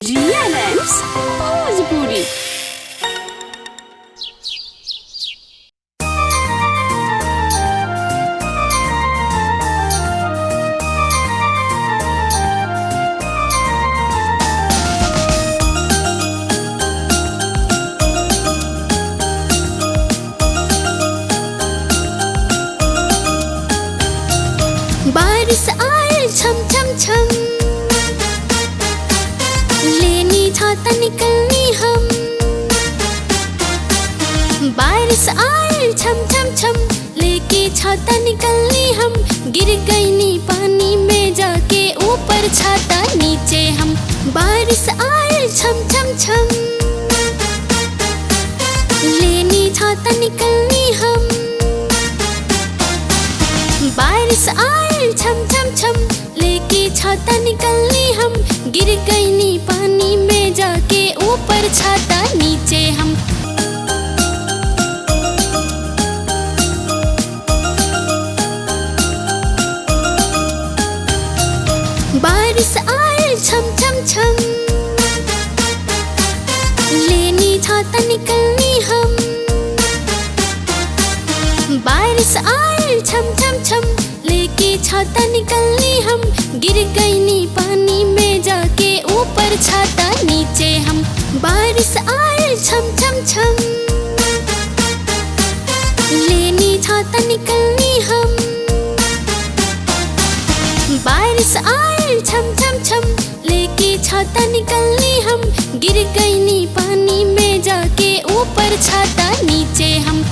रियल्स भोजपुरी। बारिश आए छम छम छम, लेनी छाता निकलनी हम। बारिश आए छम छम छम, लेके छाता निकलनी हम। गिर गई नी पानी में जाके, ऊपर छाता नीचे हम। बारिश आए छम छम छम, लेनी छाता निकलनी हम। बारिश आए छम छम छम, लेके छाता निकलनी हम। गिर गई नी पानी में जाके, ऊपर छाता नीचे हम। बारिश आए छम छम छम, लेनी छाता निकलनी हम। बारिश आए छम छम छम, लेके छाता निकलनी हम। गिर गई नी पानी में जाके, ऊपर छाता नीचे हम। बारिश आए छम छम छम, लेनी छाता निकलनी हम। बारिश आए छम छम छम, लेके छाता निकलनी हम। गिर गई नी पानी में जाके, ऊपर छाता नीचे हम।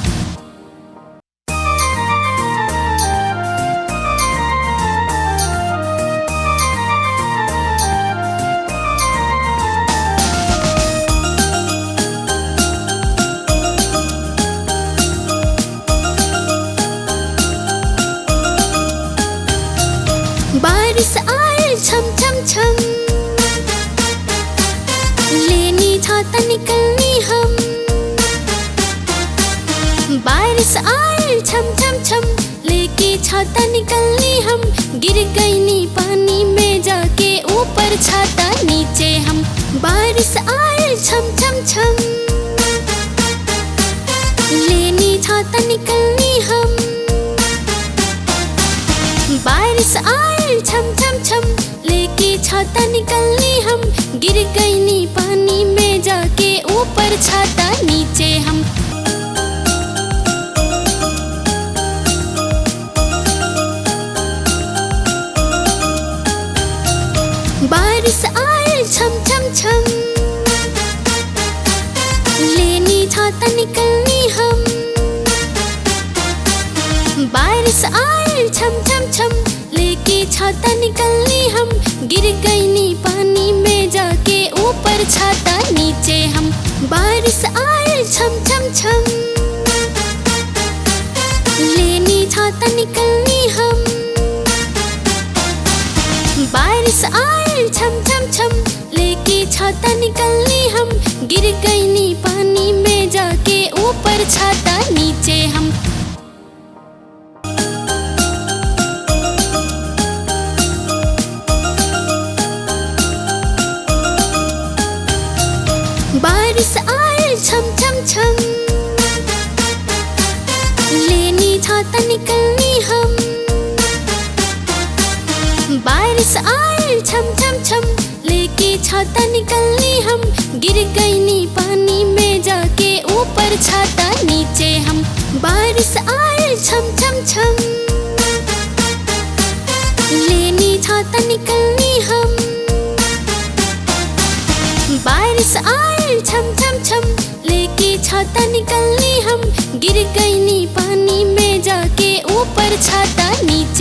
बारिश आए छम छम छम, लेनी छाता निकलनी हम। बारिश आए छम छम छम, लेके छाता निकलनी हम। गिर गई नी पानी में जाके, ऊपर छाता नीचे हम। बारिश आए छम छम छम, लेनी छाता निकलनी हम। बारिश आए छम छम छम, लेके छाता निकलनी हम। गिर गई नी पानी में जाके, ऊपर छाता नीचे हम। बारिश आए छम छम छम, लेनी छाता निकलनी हम। बारिश आए छम छम छम, लेके छाता निकलनी हम। गिर गई नी पानी में जाके, ऊपर छाता नीचे हम। बारिश आए छम छम छम, लेनी छाता निकलनी हम। बारिश आए छम छम छम, लेके छाता निकलनी हम। गिर गई नी पानी में जाके, ऊपर छाता नीचे हम। बारिश आए छम छम छम, लेनी छाता निकलनी हम। बारिश आए छम छम छम, लेके छाता निकलनी हम। गिर गई नी पानी में जाके, ऊपर छाता नीचे हम। बारिश आए छम छम छम, लेनी छाता निकलनी हम। बारिश आए छम छम छम, लेके छाता निकलनी हम। गिर गई नी पानी में जाके, ऊपर छाता नीचे।